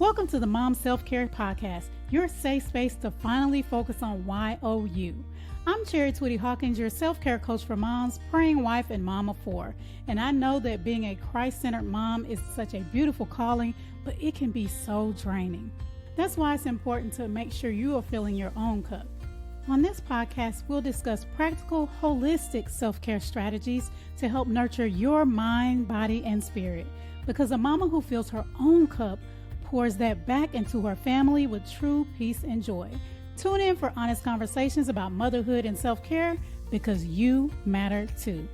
Welcome to the Mom Self-Care Podcast, your safe space to finally focus on YOU. I'm Twitty-Hawkins, your self-care coach for moms, praying wife, and mom of four. And I know that being a Christ-centered mom is such a beautiful calling, but it can be so draining. That's why it's important to make sure you are filling your own cup. On this podcast, we'll discuss practical, holistic self-care strategies to help nurture your mind, body, and spirit. Because a mama who fills her own cup pours that back into her family with true peace and joy. Tune in for honest conversations about motherhood and self-care, because you matter too.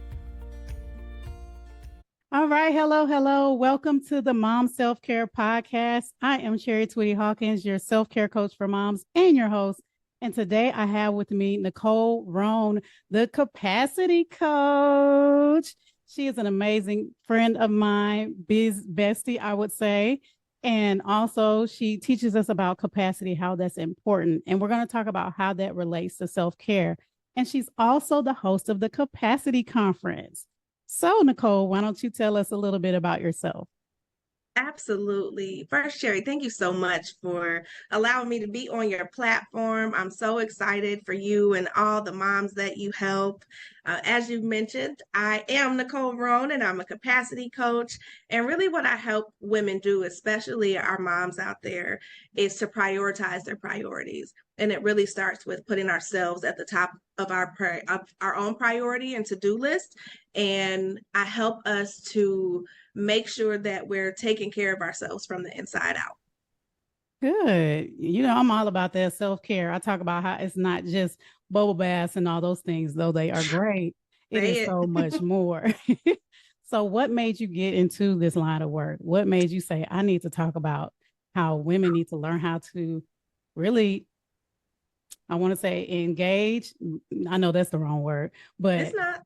All right. Hello. Welcome to the Mom Self-Care Podcast. I am Twitty-Hawkins, your self-care coach for moms and your host. And today I have with me Nicole Rhone, the capacity coach. She is an amazing friend of mine, biz bestie, I would say. And also she teaches us about capacity, how that's important. And we're going to talk about how that relates to self-care. And she's also the host of the Capacity Conference. So, Nicole, why don't you tell us a little bit about yourself? Absolutely. First, Sherry, thank you so much for allowing me to be on your platform. I'm so excited for you and all the moms that you help. As you mentioned, I am Nicole Rhone, and I'm a capacity coach. And really what I help women do, especially our moms out there, is to prioritize their priorities. And it really starts with putting ourselves at the top of our own priority and to-do list. And I help us to make sure that we're taking care of ourselves from the inside out. Good. You know, I'm all about that self-care. I talk about how it's not just bubble baths and all those things, though they are great. It is so much more. So what made you get into this line of work? What made you say, I need to talk about how women need to learn how to really, I want to say engage. I know that's the wrong word, but it's not.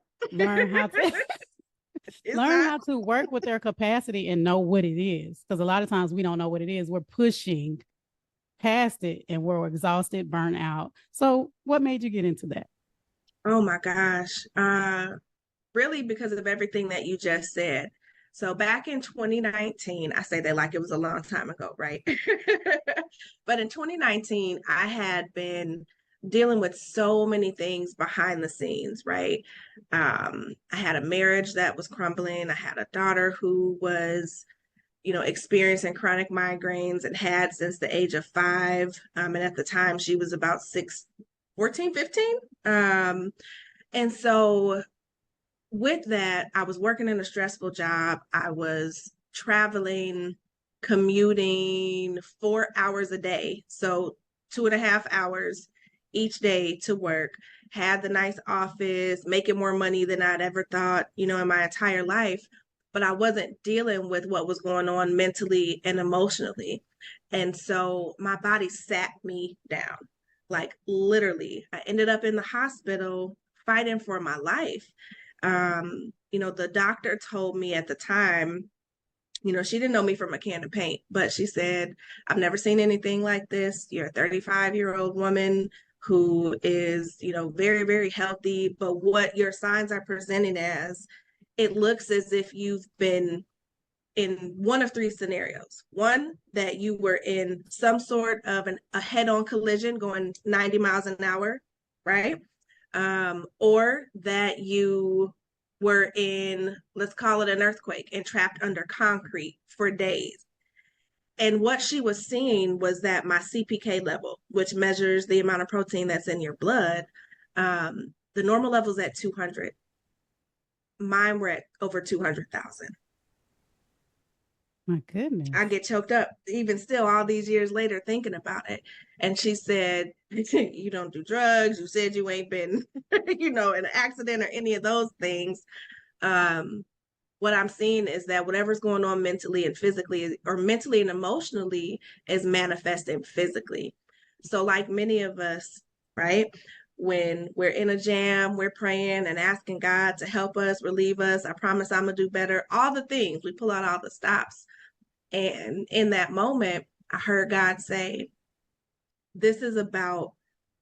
Learn how to work with their capacity and know what it is. Because a lot of times we don't know what it is. We're pushing past it and we're exhausted, burnt out. So what made you get into that? Oh my gosh. Really because of everything that you just said. So back in 2019, I say that like it was a long time ago, right? But in 2019, I had been dealing with so many things behind the scenes, right? I had a marriage that was crumbling. I had a daughter who was, experiencing chronic migraines and had since the age of 5. And at the time she was about 14, 15. And so with that, I was working in a stressful job. I was traveling, commuting 4 hours a day. So 2.5 hours each day to work, had the nice office, making more money than I'd ever thought, in my entire life. But I wasn't dealing with what was going on mentally and emotionally. And so my body sat me down, like literally. I ended up in the hospital fighting for my life. The doctor told me at the time, she didn't know me from a can of paint, but she said, I've never seen anything like this. You're a 35-year-old woman who is, very, very healthy, but what your signs are presenting as, it looks as if you've been in one of 3 scenarios. One, that you were in some sort of a head-on collision going 90 miles an hour, right? Or that you were in, let's call it an earthquake, and trapped under concrete for days. And what she was seeing was that my CPK level, which measures the amount of protein that's in your blood, the normal level is at 200. Mine were at over 200,000. My goodness. I get choked up even still all these years later thinking about it. And she said, you don't do drugs. You said you ain't been, in an accident or any of those things. What I'm seeing is that whatever's going on mentally and physically, or mentally and emotionally, is manifested physically. So like many of us, right? When we're in a jam, we're praying and asking God to help us, relieve us. I promise I'm gonna do better. All the things, we pull out all the stops. And in that moment, I heard God say, this is about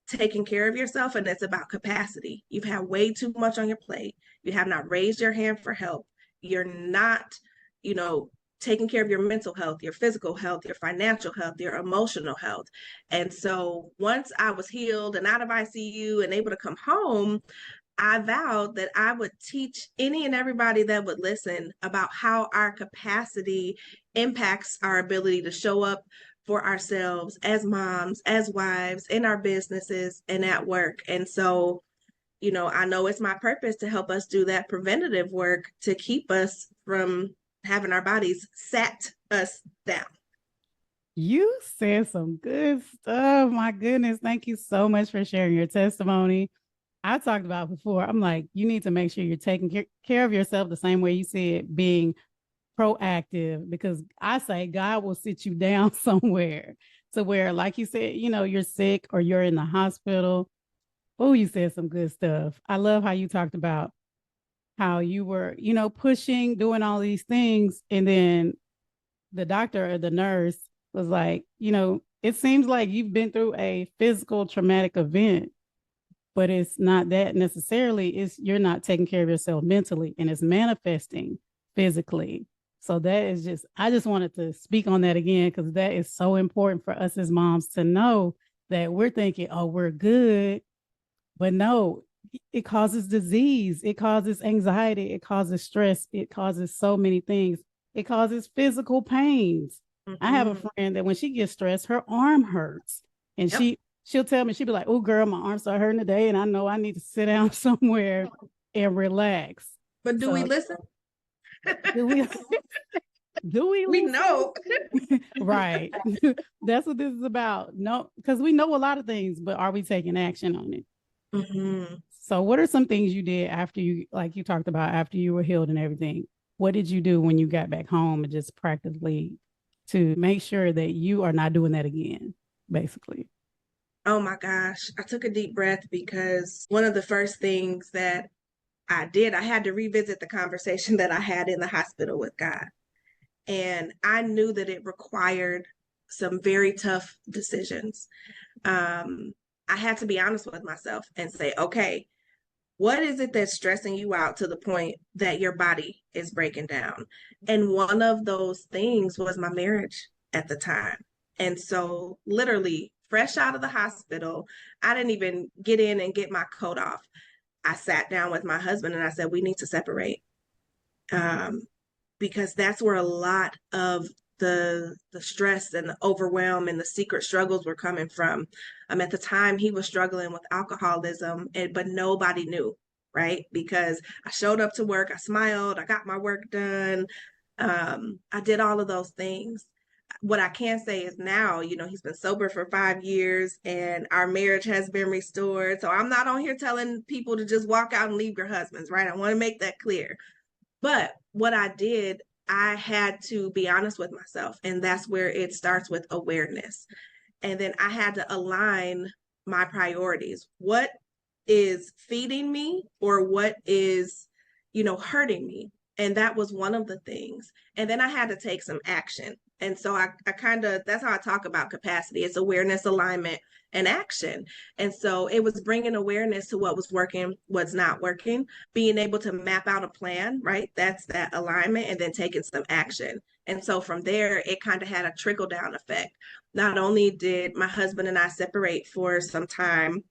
taking care of yourself, and it's about capacity. You've had way too much on your plate. You have not raised your hand for help. You're not, taking care of your mental health, your physical health, your financial health, your emotional health. And so once I was healed and out of ICU and able to come home, I vowed that I would teach any and everybody that would listen about how our capacity impacts our ability to show up for ourselves as moms, as wives, in our businesses, and at work. And so, I know it's my purpose to help us do that preventative work to keep us from having our bodies sat us down. You said some good stuff. My goodness. Thank you so much for sharing your testimony. I talked about before, I'm like, you need to make sure you're taking care of yourself the same way you said, being proactive, because I say God will sit you down somewhere to where, like you said, you're sick or you're in the hospital. Oh, you said some good stuff. I love how you talked about how you were, pushing, doing all these things. And then the doctor or the nurse was like, it seems like you've been through a physical traumatic event, but it's not that necessarily. It's you're not taking care of yourself mentally, and it's manifesting physically. So that is I just wanted to speak on that again, because that is so important for us as moms to know that we're thinking, oh, we're good. But no, it causes disease. It causes anxiety. It causes stress. It causes so many things. It causes physical pains. Mm-hmm. I have a friend that when she gets stressed, her arm hurts. And she'll tell me, she'll be like, oh, girl, my arms are hurting today. And I know I need to sit down somewhere and relax. But do we listen? Do we? Do we? We know. Right. That's what this is about. No, because we know a lot of things, but are we taking action on it? Mm-hmm. So what are some things you did after you, like you talked about, after you were healed and everything? What did you do when you got back home and just practically to make sure that you are not doing that again, basically? Oh my gosh. I took a deep breath, because one of the first things that I did, I had to revisit the conversation that I had in the hospital with God. And I knew that it required some very tough decisions. I had to be honest with myself and say, okay, what is it that's stressing you out to the point that your body is breaking down? And one of those things was my marriage at the time. And so literally fresh out of the hospital, I didn't even get in and get my coat off. I sat down with my husband and I said, we need to separate. Because that's where a lot of the stress and the overwhelm and the secret struggles were coming from. At the time, he was struggling with alcoholism, but nobody knew, right? Because I showed up to work, I smiled, I got my work done. I did all of those things. What I can say is now, he's been sober for 5 years and our marriage has been restored. So I'm not on here telling people to just walk out and leave your husbands, right? I want to make that clear. But what I did, I had to be honest with myself. And that's where it starts with awareness. And then I had to align my priorities. What is feeding me or what is, hurting me? And that was one of the things. And then I had to take some action. And so I kind of, that's how I talk about capacity. It's awareness, alignment, and action. And so it was bringing awareness to what was working, what's not working, being able to map out a plan, right? That's that alignment, and then taking some action. And so from there, it kind of had a trickle down effect. Not only did my husband and I separate for some time,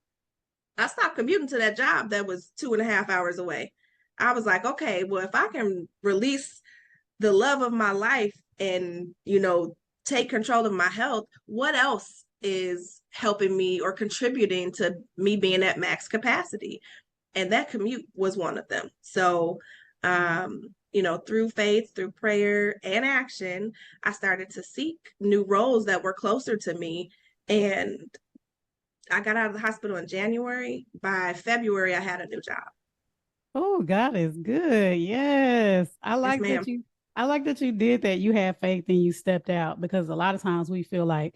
I stopped commuting to that job that was 2.5 hours away. I was like, okay, well, if I can release the love of my life and, take control of my health, what else is helping me or contributing to me being at max capacity? And that commute was one of them. So, through faith, through prayer and action, I started to seek new roles that were closer to me. And I got out of the hospital in January. By February, I had a new job. Oh, God is good. Yes. I like Yes, that you did that. You had faith and you stepped out, because a lot of times we feel like,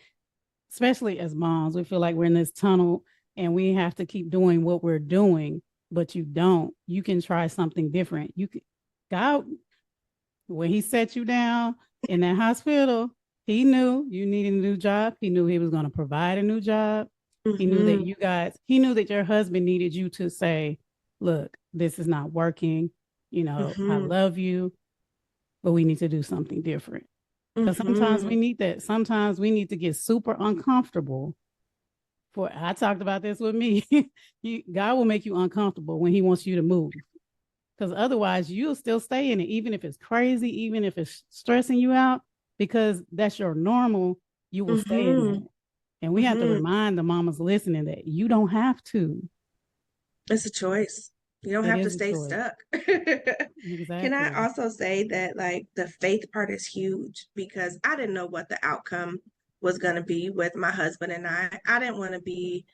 especially as moms, we feel like we're in this tunnel and we have to keep doing what we're doing, but you don't. You can try something different. God, when he set you down in that hospital, he knew you needed a new job. He knew he was going to provide a new job. Mm-hmm. He knew that he knew that your husband needed you to say, look, this is not working. I love you. but we need to do something different. Because sometimes we need that. Sometimes we need to get super uncomfortable. I talked about this with me. God will make you uncomfortable when he wants you to move. Because otherwise you'll still stay in it, even if it's crazy, even if it's stressing you out, because that's your normal, you will stay in that. And we have to remind the mamas listening that you don't have to. It's a choice. You don't have to stay stuck. Exactly. Can I also say that like the faith part is huge, because I didn't know what the outcome was going to be with my husband and I. I didn't want to be,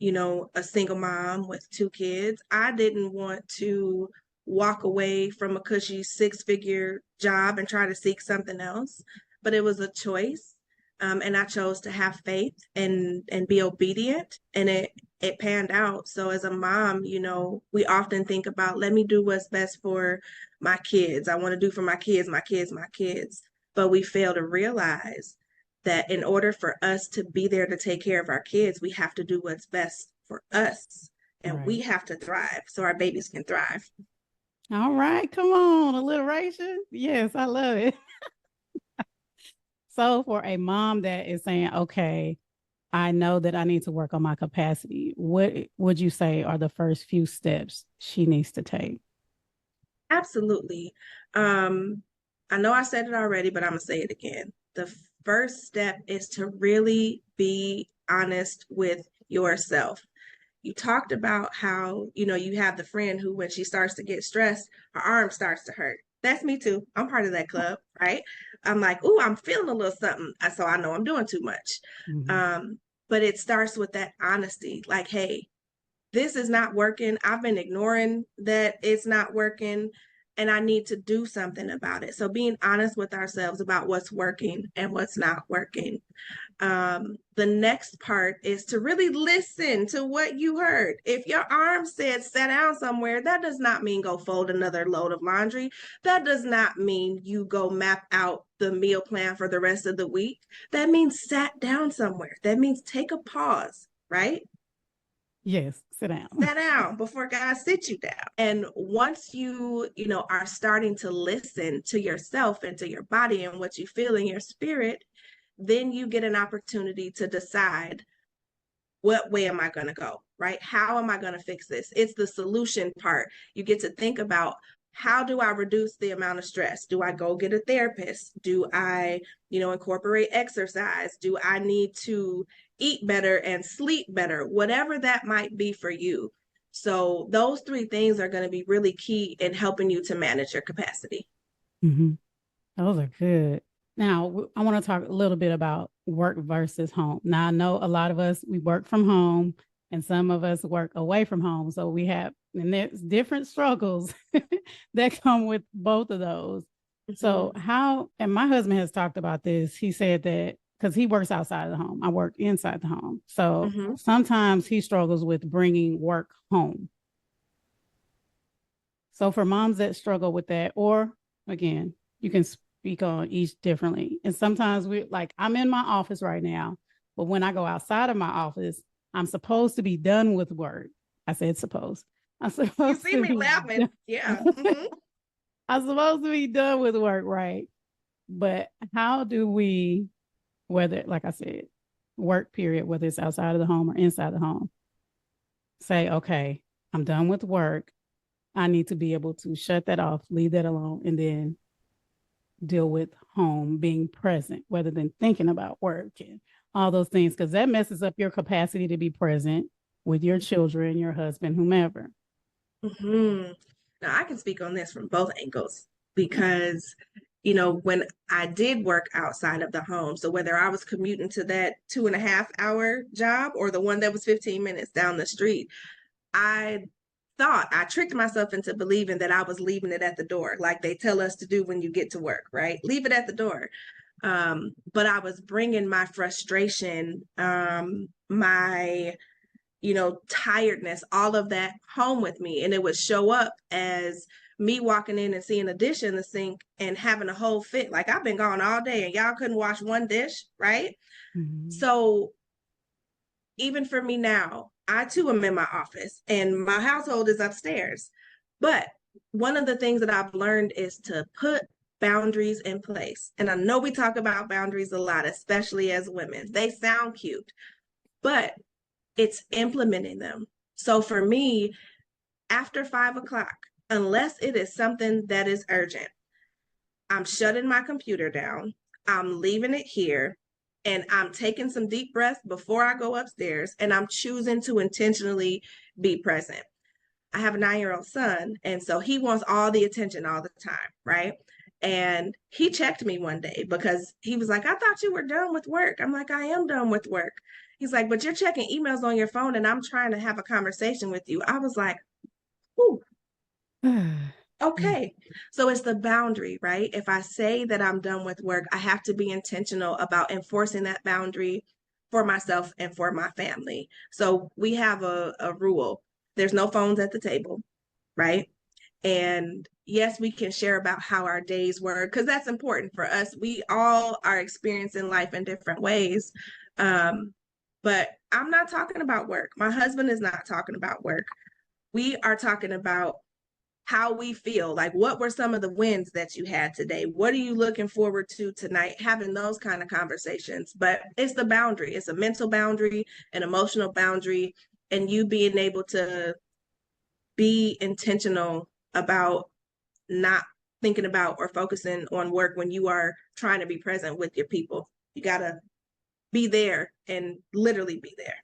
a single mom with 2 kids. I didn't want to walk away from a cushy 6-figure job and try to seek something else, but it was a choice. And I chose to have faith and be obedient, and it panned out. So as a mom, we often think about, let me do what's best for my kids. I want to do for my kids, my kids, my kids. But we fail to realize that in order for us to be there to take care of our kids, we have to do what's best for us. And we have to thrive so our babies can thrive. All right, come on, alliteration. Yes, I love it. So for a mom that is saying, okay, I know that I need to work on my capacity, what would you say are the first few steps she needs to take? Absolutely. I know I said it already, but I'm going to say it again. The first step is to really be honest with yourself. You talked about how, you have the friend who, when she starts to get stressed, her arm starts to hurt. That's me too. I'm part of that club, right? I'm like, ooh, I'm feeling a little something. So I know I'm doing too much. But it starts with that honesty. Like, hey, this is not working. I've been ignoring that it's not working, and I need to do something about it. So being honest with ourselves about what's working and what's not working. The next part is to really listen to what you heard. If your arm said sit down somewhere, that does not mean go fold another load of laundry. That does not mean you go map out the meal plan for the rest of the week. That means sat down somewhere. That means take a pause, right? Yes, sit down. Sit down before God sits you down. And once you, are starting to listen to yourself and to your body and what you feel in your spirit, then you get an opportunity to decide, what way am I going to go, right? How am I going to fix this? It's the solution part. You get to think about, how do I reduce the amount of stress? Do I go get a therapist? Do I, incorporate exercise? Do I need to eat better and sleep better? Whatever that might be for you. So those 3 things are going to be really key in helping you to manage your capacity. Those are good. Now, I want to talk a little bit about work versus home. Now, I know a lot of us, we work from home, and some of us work away from home. So we have, and there's different struggles that come with both of those. So and my husband has talked about this. He said that because he works outside of the home, I work inside the home. So sometimes he struggles with bringing work home. So for moms that struggle with that, or again, you can speak on each differently. And sometimes I'm in my office right now, but when I go outside of my office, I'm supposed to be done with work. I said supposed. I'm supposed you see me laughing. Yeah. I'm supposed to be done with work, right? But how do we, whether, like I said, work period, whether it's outside of the home or inside the home, say, okay, I'm done with work. I need to be able to shut that off, leave that alone, and then deal with home, being present rather than thinking about work and all those things, because that messes up your capacity to be present with your children, your husband, whomever. Now, I can speak on this from both angles, because, when I did work outside of the home, so whether I was commuting to that 2.5-hour job or the one that was 15 minutes down the street, I tricked myself into believing that I was leaving it at the door, like they tell us to do when you get to work, right? Leave it at the door. But I was bringing my frustration, my, tiredness, all of that home with me. And it would show up as me walking in and seeing a dish in the sink and having a whole fit. Like, I've been gone all day and y'all couldn't wash one dish, right? So even for me now, I too am in my office and my household is upstairs. But one of the things that I've learned is to put boundaries in place. And I know we talk about boundaries a lot, especially as women. They sound cute, but it's implementing them. So for me, after 5 o'clock, unless it is something that is urgent, I'm shutting my computer down, I'm leaving it here, and I'm taking some deep breaths before I go upstairs, and I'm choosing to intentionally be present. I have a 9-year-old son, and so he wants all the attention all the time, right? And he checked me one day because he was like, I thought you were done with work. I'm like, I am done with work. He's like, but you're checking emails on your phone and I'm trying to have a conversation with you. I was like, ooh, okay. So it's the boundary, right? If I say that I'm done with work, I have to be intentional about enforcing that boundary for myself and for my family. So we have a rule. There's no phones at the table, right? And yes, we can share about how our days were, because that's important for us. We all are experiencing life in different ways. But I'm not talking about work. My husband is not talking about work. We are talking about how we feel. Like, what were some of the wins that you had today? What are you looking forward to tonight? Having those kind of conversations. But it's the boundary. It's a mental boundary, an emotional boundary, and you being able to be intentional about not thinking about or focusing on work when you are trying to be present with your people. You got to be there and literally be there.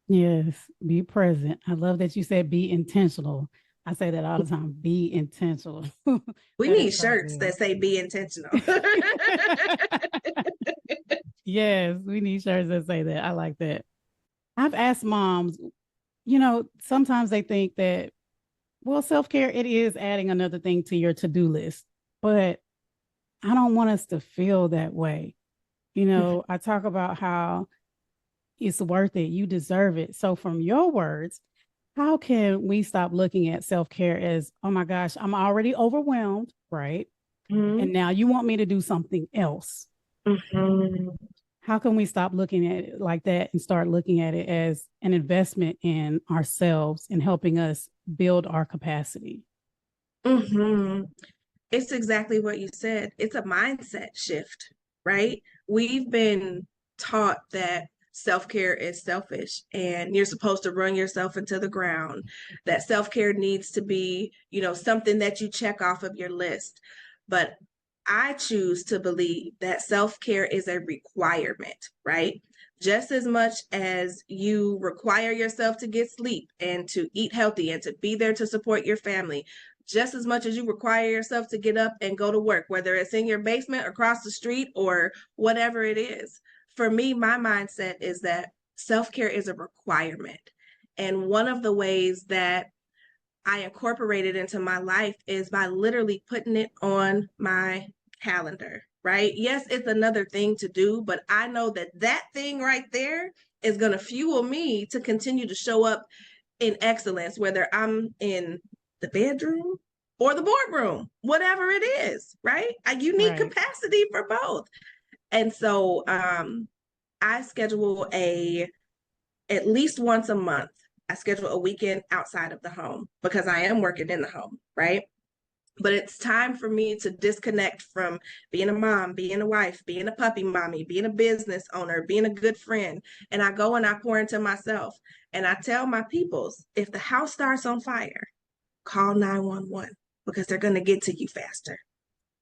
Yes, be present. I love that you said be intentional. I say that all the time. Be intentional. We That need is so shirts good. that say be intentional. Yes, we need shirts that say that. I like that. I've asked moms, sometimes they think that, well, self-care, it is adding another thing to your to-do list, but I don't want us to feel that way. I talk about how it's worth it. You deserve it. So from your words, how can we stop looking at self-care as, oh my gosh, I'm already overwhelmed, right? Mm-hmm. And now you want me to do something else. Mm-hmm. How can we stop looking at it like that and start looking at it as an investment in ourselves and helping us build our capacity? Mm-hmm. It's exactly what you said. It's a mindset shift, right? We've been taught that self-care is selfish and you're supposed to run yourself into the ground, that self-care needs to be, something that you check off of your list. But I choose to believe that self-care is a requirement, right? Just as much as you require yourself to get sleep and to eat healthy and to be there to support your family, just as much as you require yourself to get up and go to work, whether it's in your basement, across the street, or whatever it is. For me, my mindset is that self-care is a requirement. And one of the ways that I incorporate it into my life is by literally putting it on my calendar, right? Yes, it's another thing to do, but I know that that thing right there is going to fuel me to continue to show up in excellence, whether I'm in the bedroom or the boardroom, whatever it is, right? You need capacity for both. And so I schedule at least once a month, I schedule a weekend outside of the home because I am working in the home, right? But it's time for me to disconnect from being a mom, being a wife, being a puppy mommy, being a business owner, being a good friend. And I go and I pour into myself. And I tell my peoples, if the house starts on fire, call 911 because they're going to get to you faster.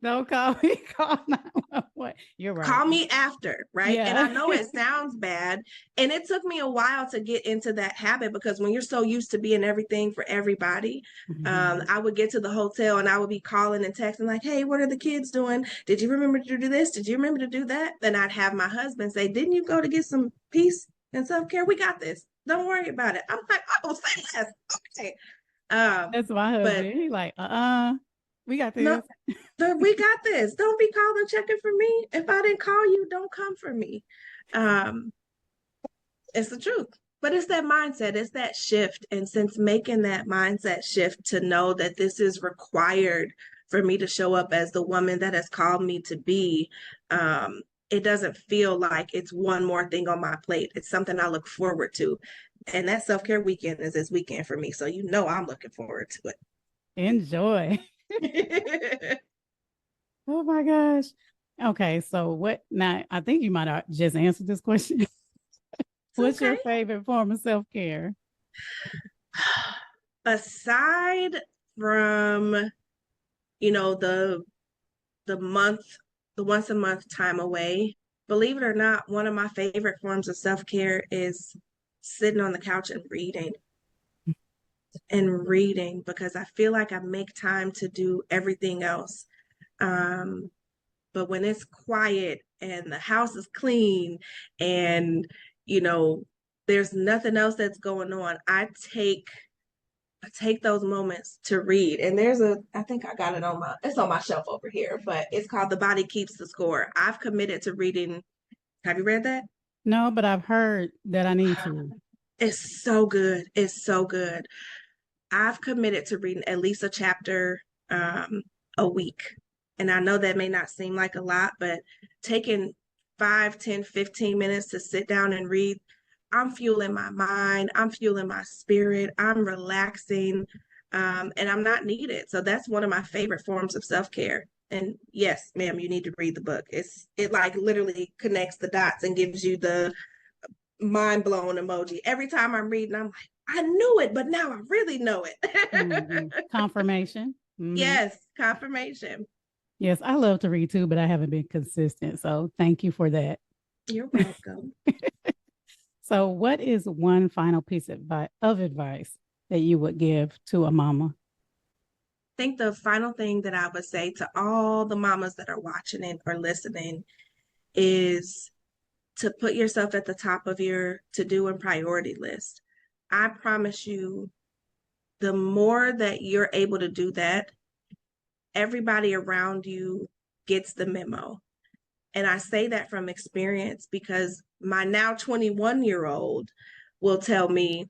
Don't call me, call 911. You're right. Call me after, right? Yeah. And I know it sounds bad. And it took me a while to get into that habit because when you're so used to being everything for everybody, I would get to the hotel and I would be calling and texting like, hey, what are the kids doing? Did you remember to do this? Did you remember to do that? Then I'd have my husband say, didn't you go to get some peace and self-care? We got this. Don't worry about it. I'm like, oh, say less. Okay. That's my husband. He's like, we got this. No, but we got this. Don't be calling checking for me. If I didn't call you, don't come for me. It's the truth. But it's that mindset, it's that shift. And since making that mindset shift to know that this is required for me to show up as the woman that has called me to be, it doesn't feel like it's one more thing on my plate. It's something I look forward to. And that self-care weekend is this weekend for me. So I'm looking forward to it. Enjoy. Oh my gosh. Okay, so what now? I think you might have just answered this question. It's What's okay. your favorite form of self-care? Aside from, you know, the month, the once a month time away, believe it or not, one of my favorite forms of self-care is sitting on the couch and reading because I feel like I make time to do everything else. Um, but when it's quiet and the house is clean and, you know, there's nothing else that's going on, I take those moments to read. And I think I got it it's on my shelf over here, but it's called The Body Keeps the Score. I've committed to reading. Have you read that? No, but I've heard that I need to. It's so good. It's so good. I've committed to reading at least a chapter a week. And I know that may not seem like a lot, but taking 5, 10, 15 minutes to sit down and read, I'm fueling my mind, I'm fueling my spirit, I'm relaxing, and I'm not needed. So that's one of my favorite forms of self-care. And yes, ma'am, you need to read the book. It like literally connects the dots and gives you the mind blown emoji. Every time I'm reading, I'm like, I knew it, but now I really know Mm-hmm. it. Confirmation. Mm-hmm. Yes, confirmation. Yes, I love to read too, but I haven't been consistent. So thank you for that. You're welcome. So, what is one final piece of advice that you would give to a mama? I think the final thing that I would say to all the mamas that are watching it or listening is to put yourself at the top of your to do and priority list. I promise you, the more that you're able to do that, everybody around you gets the memo. And I say that from experience because my now 21-year-old will tell me,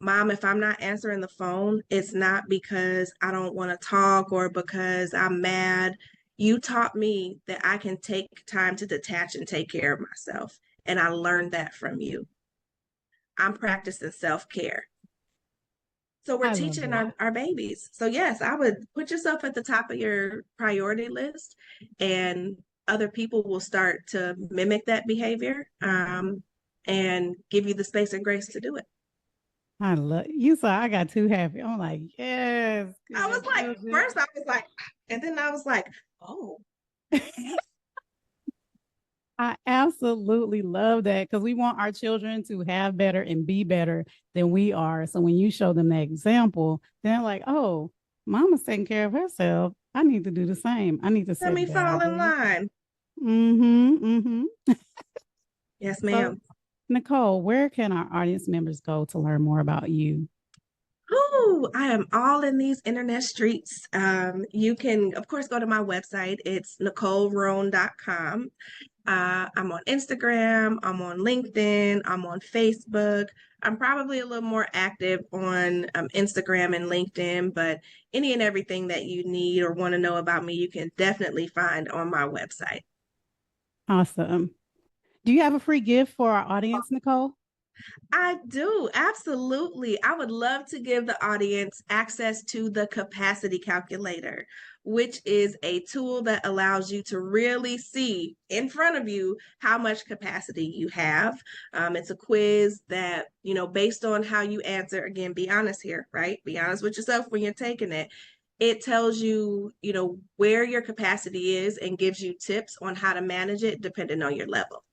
Mom, if I'm not answering the phone, it's not because I don't want to talk or because I'm mad. You taught me that I can take time to detach and take care of myself. And I learned that from you. I'm practicing self-care. So we're I love teaching that. our babies. So yes, I would put yourself at the top of your priority list and other people will start to mimic that behavior and give you the space and grace to do it. I love you. So I got too happy. I'm like, yes, I was good like, children. first I was like, and then I was like, oh, I absolutely love that because we want our children to have better and be better than we are. So when you show them that example, they're like, oh, mama's taking care of herself. I need to do the same. I need to let me set fall in boundaries. line. Mm-hmm. Mm-hmm. Yes, So, ma'am. Nicole, where can our audience members go to learn more about you? Oh, I am all in these internet streets. You can, of course, go to my website. It's NicoleRhone.com. I'm on Instagram, I'm on LinkedIn, I'm on Facebook. I'm probably a little more active on Instagram and LinkedIn, but any and everything that you need or want to know about me, you can definitely find on my website. Awesome. Do you have a free gift for our audience, Nicole? I do, absolutely. I would love to give the audience access to the capacity calculator, which is a tool that allows you to really see in front of you how much capacity you have. It's a quiz that, you know, based on how you answer, again, be honest here, right? Be honest with yourself when you're taking it. It tells you, you know, where your capacity is and gives you tips on how to manage it depending on your level.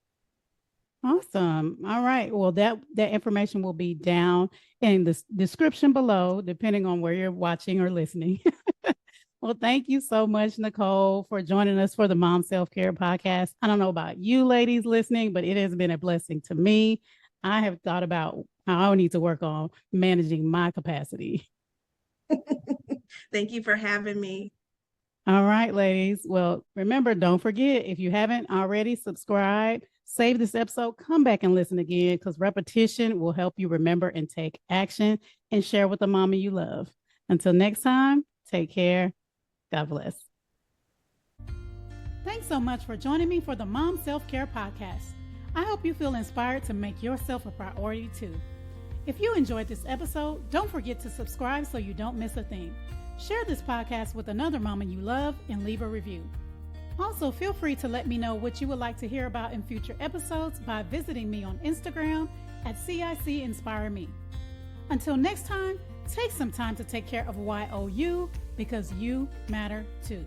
Awesome. All right. Well, that information will be down in the description below, depending on where you're watching or listening. Well, thank you so much, Nicole, for joining us for the Mom Self Care Podcast. I don't know about you ladies listening, but it has been a blessing to me. I have thought about how I need to work on managing my capacity. Thank you for having me. All right, ladies. Well, remember, don't forget if you haven't already, subscribe, save this episode, come back and listen again because repetition will help you remember and take action and share with the mama you love. Until next time, take care. God bless. Thanks so much for joining me for the Mom Self Care Podcast. I hope you feel inspired to make yourself a priority too. If you enjoyed this episode, don't forget to subscribe so you don't miss a thing. Share this podcast with another mama you love and leave a review. Also, feel free to let me know what you would like to hear about in future episodes by visiting me on Instagram at CIC Inspire Me. Until next time, take some time to take care of YOU because you matter too.